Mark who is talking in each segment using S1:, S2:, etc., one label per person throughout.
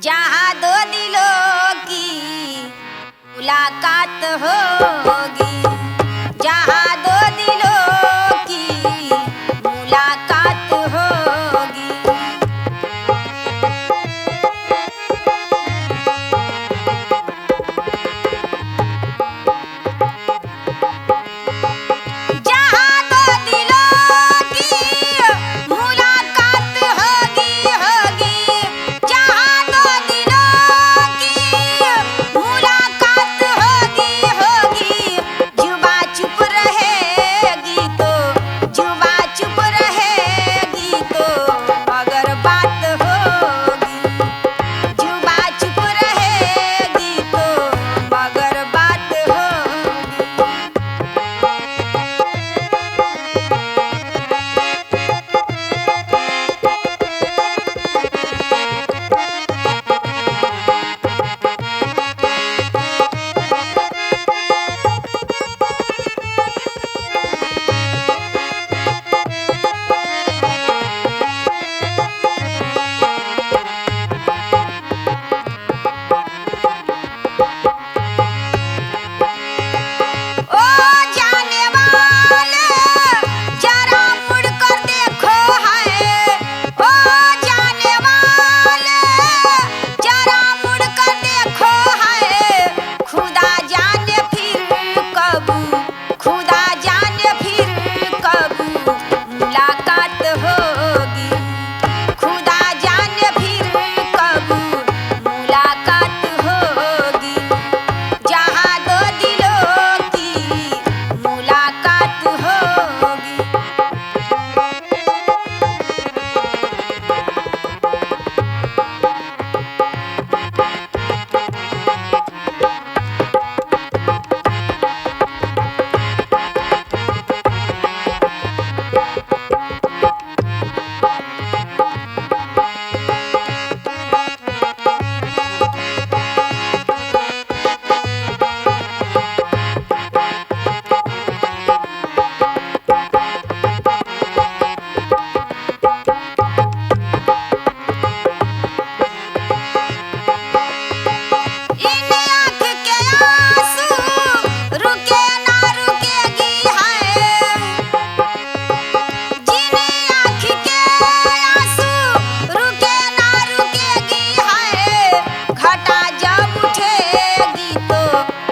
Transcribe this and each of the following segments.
S1: जहाँ दो दिलों की मुलाकात होगी, जहाँ दो दिलों की मुलाकात होगी। जहाँ दो दिलों की मुलाकात होगी होगी, जहाँ दो दिलों की मुलाकात होगी होगी। जुबां चुप रहेगी तो, जुबां चुप रहेगी तो मगर बात होगी, जुबां चुप रहेगी तो मगर बात होगी। ओ जाने वाले जरा मुड़ कर देखो है, ओ जाने वाले जरा मुड़ कर देखो है। खुदा जाने फिर कब, खुदा जाने फिर कब मुलाकात होगी, खुदा जाने फिर कब मुलाकात होगी। जहाँ दो दिलों की मुलाकात होगी। इन आँख के आंसू रुके ना रुकेगी है, जिन आँख के आंसू रुके ना रुकेगी है। घटा जब उठेगी तो,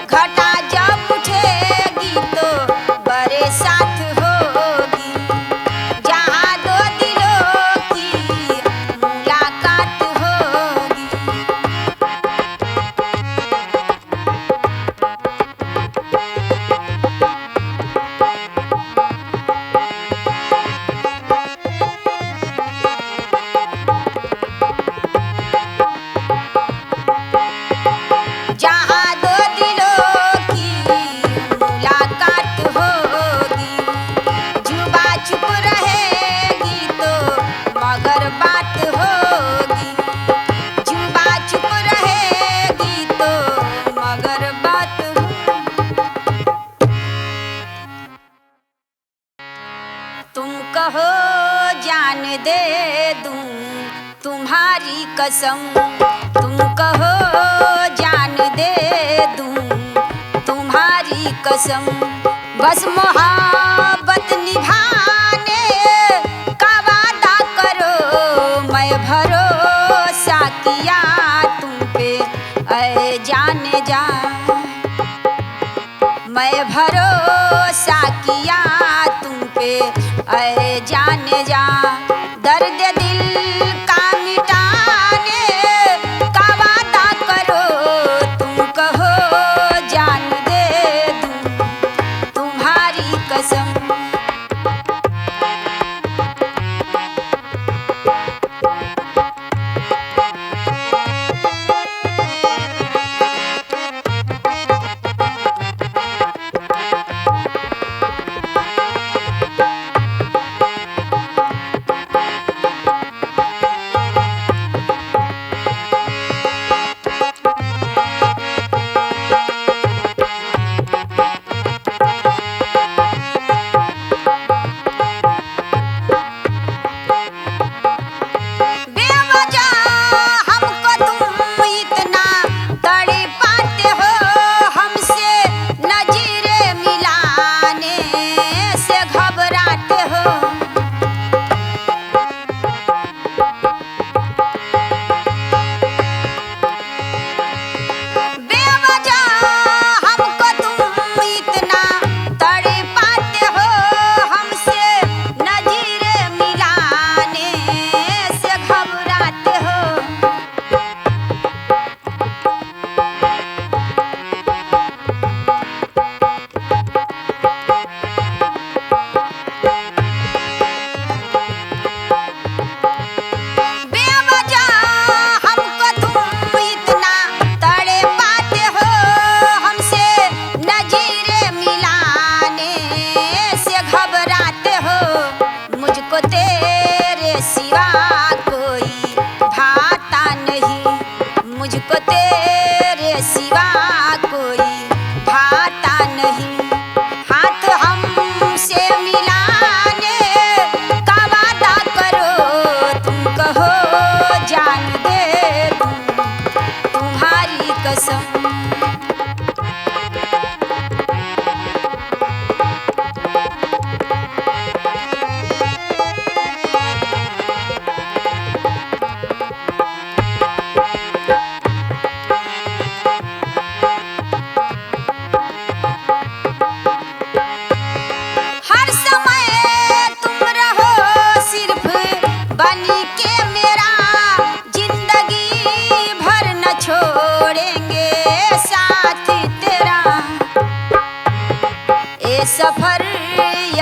S1: घटा जब उठेगी तो बरे साथ होगी। जहाँ दो दिलों की मुलाकात होगी। जहाँ दो दिलों की मुलाकात होगी। जुबां चुप रहेगी तो मगर बात होगी, जुबां चुप रहेगी तो मगर बात होगी। तुम कहो जान दे दूं तुम्हारी कसम, तुम कहो जान दे दूं तुम्हारी कसम। बस मोहब्बत निभाने का वादा करो, मैं भरोसा किया तुम पे ऐ जाने जा, मैं भरोसा किया तुम पे ऐ जाने जा। दर्द दिल का मिटाने का वादा करो, तुम कहो जान दे दूं तुम्हारी कसम। जान दे दूं तुम्हारी कसम। हर समय तुम रहो सिर्फ बन के मेरा, जिंदगी भर न छोड़ेंगे साथ तेरा। ये सफर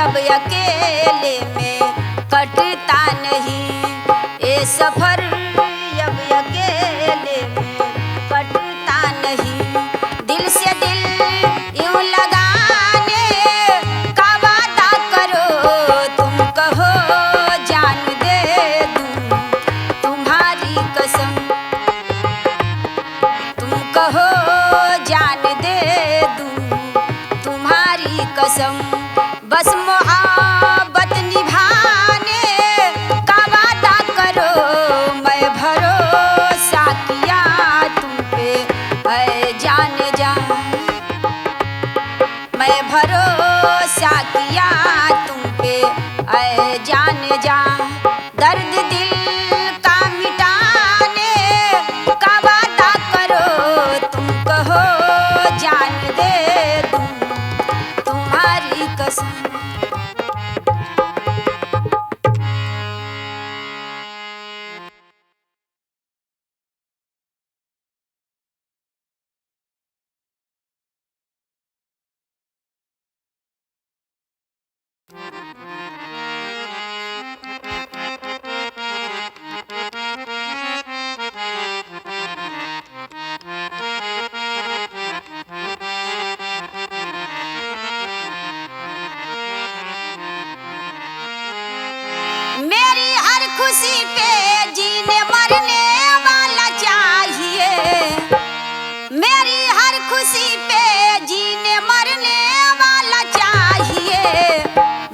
S1: अब अकेले में कटता नहीं, ये सफर अब अकेले में कटता नहीं। दिल से दिल यूं लगाने का वादा करो, तुम कहो जान दे दूं तुम्हारी कसम। तुम कहो जान दे दूं तुम्हारी कसम। बस मोहब्बत निभाने का वादा करो, मैं भरोसा किया तुम पे ऐ जान जा। मैं भरोसा किया तुम पे ऐ जान जा। दर्द दिल का मिटाने का वादा करो, तुम कहो जान दे दूं तुम्हारी कसम। मेरी हर खुशी पे जीने मरने वाला चाहिए। मेरी हर खुशी पे जीने मरने वाला चाहिए।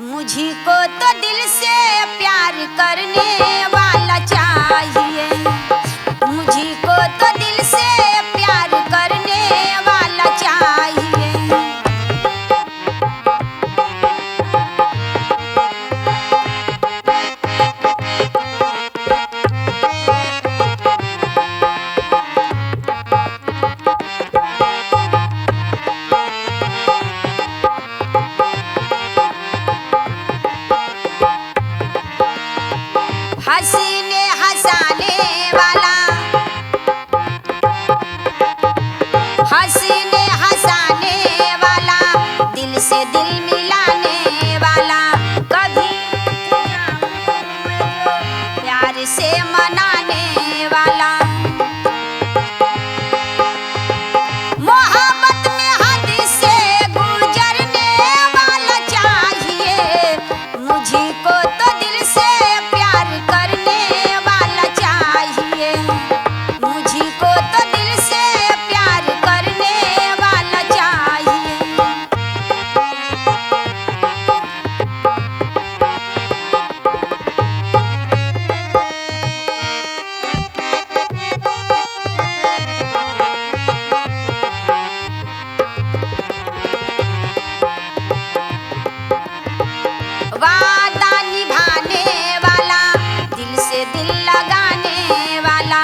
S1: मुझी को तो दिल से प्यार करने वाला चाहिए। मुझी को तो दिल से प्यार करने वाला चाहिए। हंसने हंसाने वाला, हंसने हंसाने वाला, दिल से दिल मिलाने वाला, कभी प्यार से मनाने वाला। मोहब्बत में हद से गुजरने वाला चाहिए। मुझी को तो दिल से प्यार करने वाला चाहिए। मुझी को तो दिल से प्यार करने वाला चाहिए। वादा निभाने वाला, दिल से दिल लगाने वाला।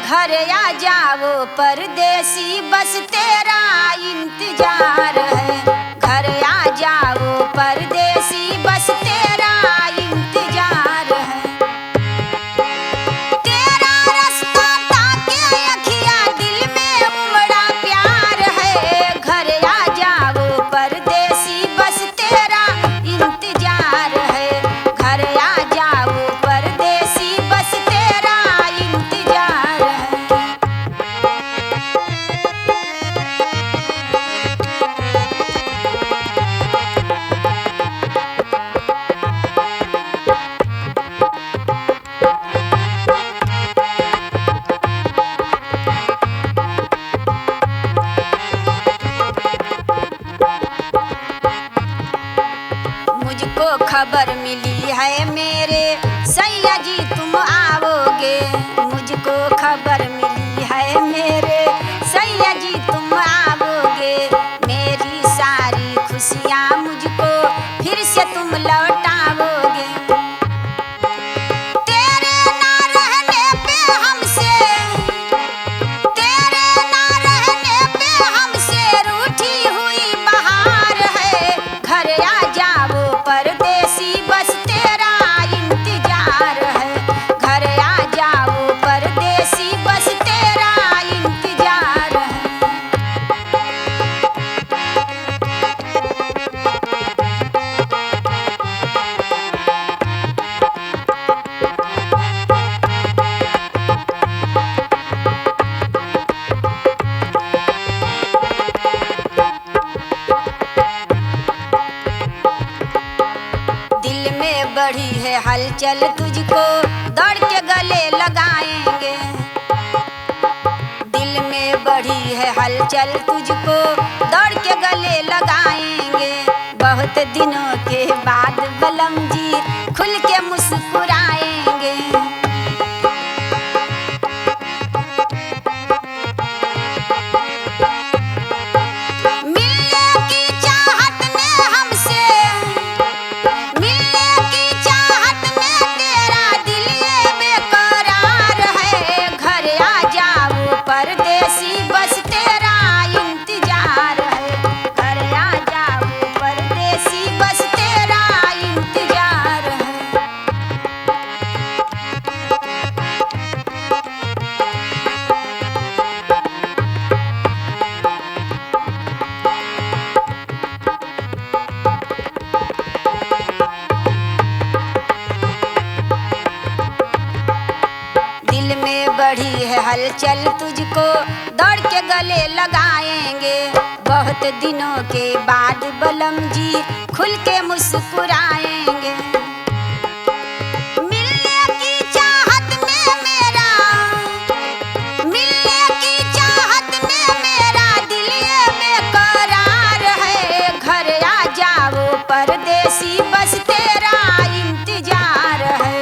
S1: घर आ जाओ परदेसी बस तेरा इंतजार है। घर आ जाओ परदेसी बस तेरा इंतजार है। तेरा रास्ता ताके अखियाँ दिल में उमड़ा प्यार है। घर आ जाओ परदेसी बस तेरा इंतजार है। घर आ जाओ परदेसी बस तेरा इंतजार है। मुझको खबर मिली है मेरे सैया जी तुम आओगे। मुझको खबर मिली है मेरे सैया जी तुम आओगे। मेरी सारी खुशियाँ मुझको फिर से तुम लौटाओगे। तेरे ना रहने पे हमसे, तेरे ना रहने पे हमसे रूठी हुई बहार है। घर आ जाओ परदेसी बस तेरा इंतजार है। घर आ जाओ परदेसी बस तेरा इंतजार है। दिल में बढ़ी है हलचल तुझको दौड़ के गले लगाएंगे। दिल में बढ़ी है हलचल तुझको दौड़ के गले लगाएंगे। बहुत दिनों के बाद बलम जी खुल के मुस्कुराएंगे। मिलने की चाहत में हमसे, मिलने की चाहत में तेरा दिल ये बेकरार है। घर आ जाओ परदेसी बस तेरा इंतजार है। घर आ जाओ परदेसी बस तेरा इंतजार है। दिल में बढ़ी है हलचल तुझको दौड़ के गले लगाएंगे। बहुत दिनों के बाद बलम जी खुल के मुस्कुराएंगे। मिलने की चाहत में मेरा, मिलने की चाहत में मेरा दिल ये बेकरार है। घर आ जाओ परदेसी बस तेरा इंतजार है।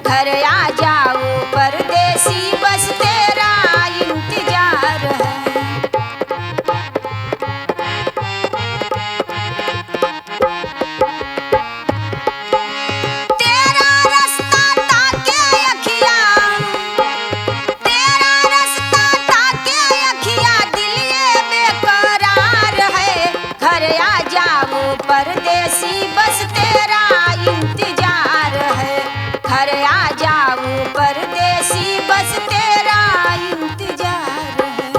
S1: घर आ जाओ परदेसी बस तेरा इंतजार है। तेरा रास्ता ताके अखियाँ, तेरा रास्ता ताके अखियाँ दिल ये बेकरार है। घर आ जाओ परदेसी बस तेरा इंतजार है। घर आ जाओ परदेसी बस तेरा इंतजार है।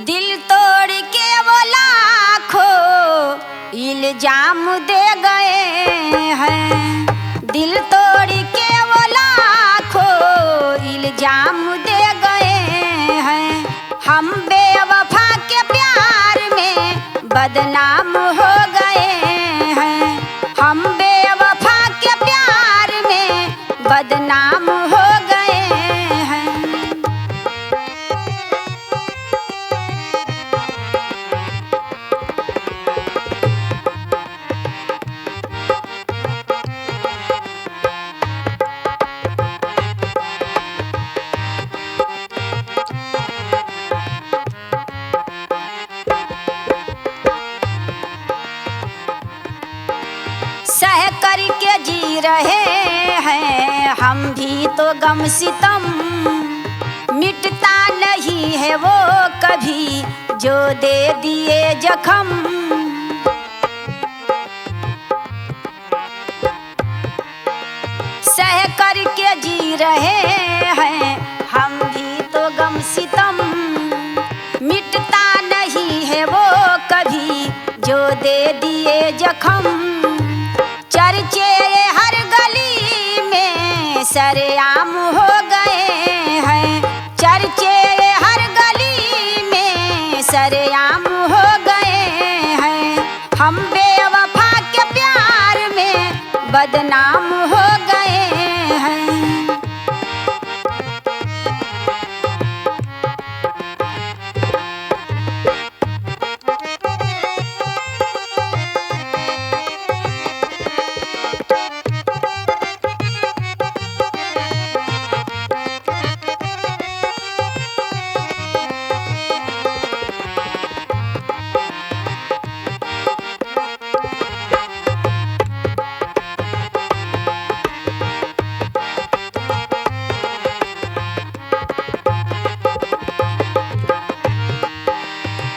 S1: दिल तोड़ के वो लाखों इल्जाम दे गए हैं। दिल तोड़ के वो लाखों इल्जाम दे गए हैं। हम बेवफा के प्यार में बदनाम हो गए हैं। हम बेवफा के प्यार में बदनाम हो गए हैं। सह करके जी रहे हैं हम भी तो गम सितम। नहीं है वो कभी जो दे दिए जख्म। सह करके जी रहे हैं हम भी तो गम सितम, मिटता नहीं है वो कभी जो दे दिए जख्म। चर्चे हर गली में सरेआम हो गए हैं, चर्चे हर गली में सरेआम हो गए हैं। हम बेवफा के प्यार में बदनाम हो गए हैं।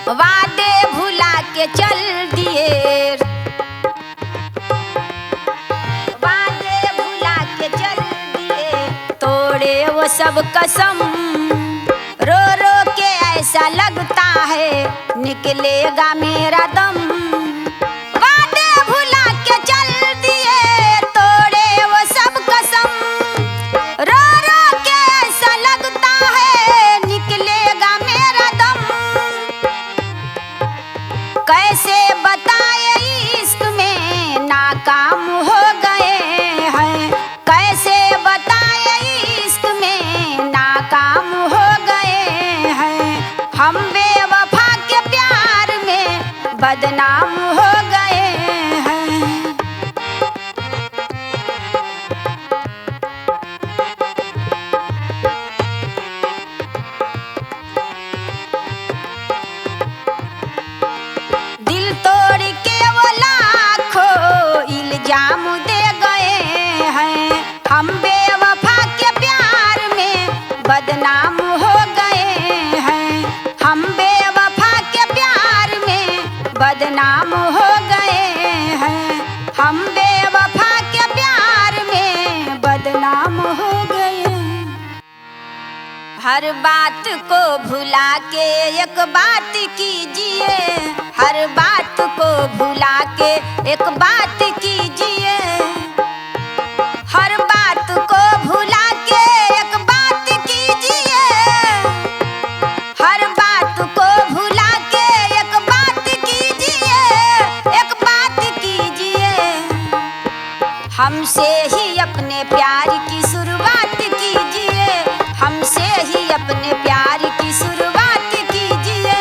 S1: वादे भुला के चल दिए, वादे भुला के चल दिए, तोड़े वो सब कसम। रो रो के ऐसा लगता है निकलेगा मेरा दम। वादे भुला के चल दिए, तोड़े वो सब कसम। रो रो के ऐसा लगता है निकलेगा मेरा दम। कैसे बताए इश्क में नाकाम हो गए हैं, कैसे बताए इश्क में नाकाम हो गए हैं। हम बेवफा के प्यार में बदनाम हो गए हैं। दिल तोड़ के वो लाखों इल्जाम दे गए हैं। हम बेवफा के प्यार में बदनाम हो गए हैं। हम बेवफा के प्यार में बदनाम हो गए हैं। हम बेवफा के प्यार में बदनाम हो गए। हर बात को भुला के एक बात कीजिए, हर बात को भुला के एक बात कीजिए। हर बात को भुला के एक बात कीजिए, हर बात को भुला के एक बात कीजिए, एक बात कीजिए। हमसे ही अपने प्यार की शुरुआत कीजिए, हमसे ही अपने प्यार की शुरुआत कीजिए।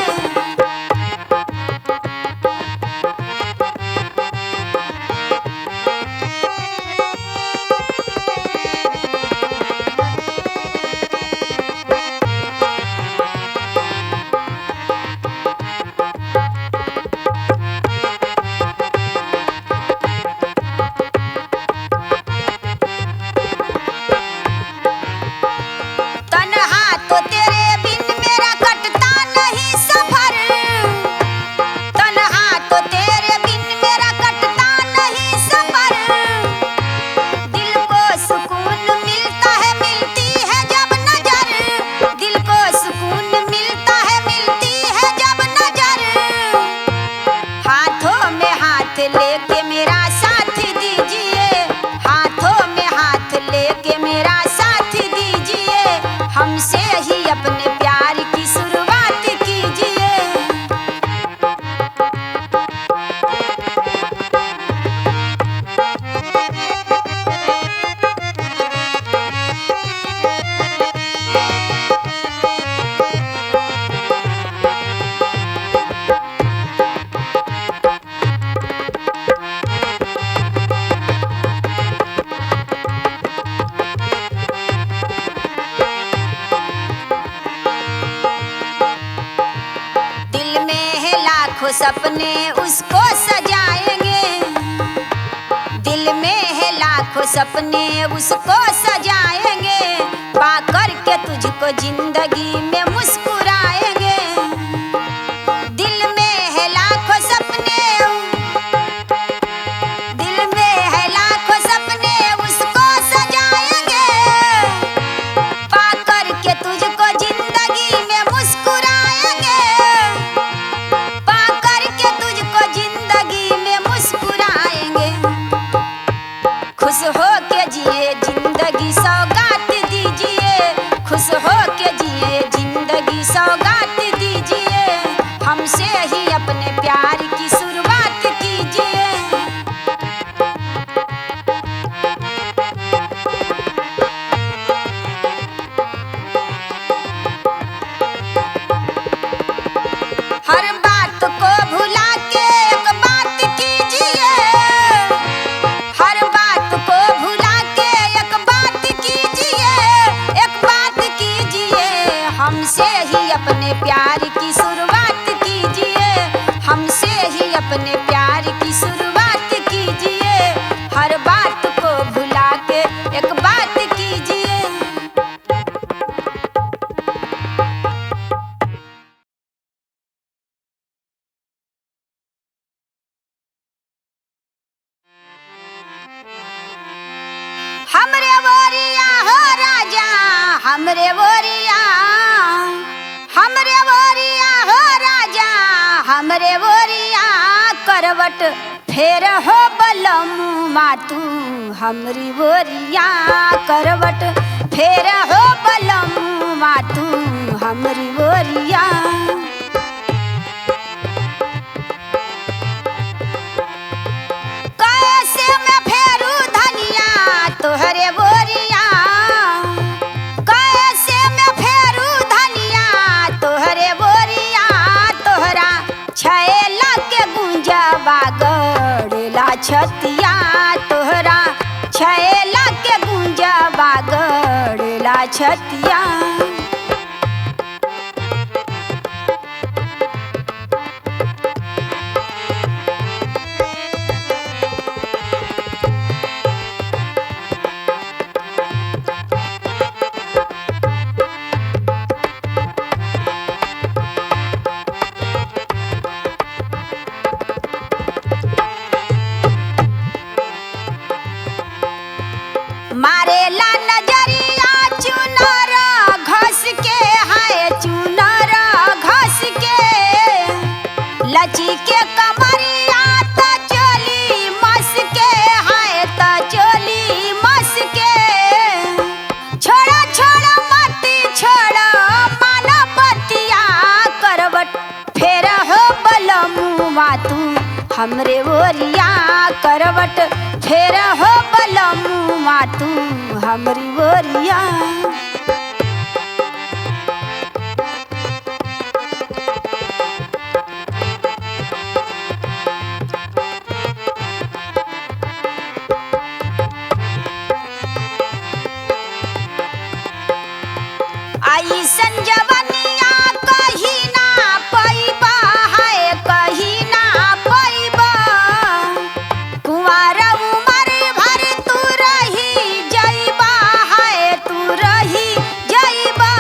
S1: लाखों सपने उसको सजाएंगे, दिल में है लाखों सपने उसको सजाएंगे, पा कर के तुझको जिंदगी में मुस्कुराएंगे। खुश हो के जिए जिंदगी सौगात दीजिए, खुश हो के जिए जिंदगी सौगात दीजिए, हमसे ही अपने प्यार की शुरुआत कीजिए। हर बात को भुला के एक बात कीजिए, हर बात को भुला के एक बात कीजिए, एक बात कीजिए, हमसे ही अपने प्यार की शुरुआत कीजिए, हमसे ही अपने प्यार की शुरुआत कीजिए, हर बात को भुला के एक बात कीजिए। हमरे बोरिया हो राजा, हमरे बोरिया, हमरे बोरिया हो राजा, हमरे बोरिया करवट फेर हो बलमुआ तू, हमरी बोरिया करवट फेर हो बलमुआ तू, हमरी बोरिया। कैसे मैं फेरू धनिया तोहरे बोरिया, कैसे मैं फेरू धनिया तोहरे बोरिया, तोहरा छैला के गुंजवा गड़ेला छतिया, तोहरा छैला के गुंजवा गड़ेला छतिया। मारेला नजरिया चुनर घस के, है चुनर घस के, लची के कमरिया त चोली मस के, है त चोली मस के, छोड़ा छोड़ा मती छोड़ा माना बतिया, करवट फेर हो बलमुआ तू, हमरे बोरिया करवट फेर हो बलमुआ तू, हमरी बोरिया। आई संजवनिया कहीं ना पैबा, है कहीं ना पैबा, कुंवार उमर भर तू रही जइबा, है तू रही जइबा।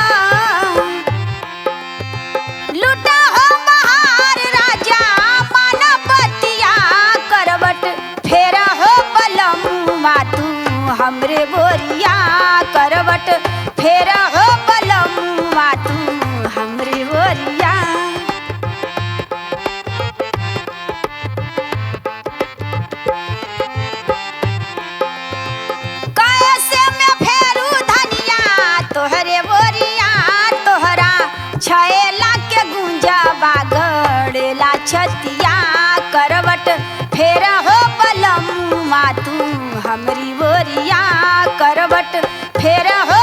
S1: लुटा हो बहार राजा माना बतिया, करवट फेर हो बलमुआ तू, हमरे बोरिया करवट फेर हो बलमुआ तू, हमरी बोरिया। कैसे मैं फेरू धनिया तोहरे बोरिया, तोहरा छैला के गुंजवा गड़ेला छतिया, करवट फेर हो बलमुआ तू, हमरी बोरिया करवट फेर हो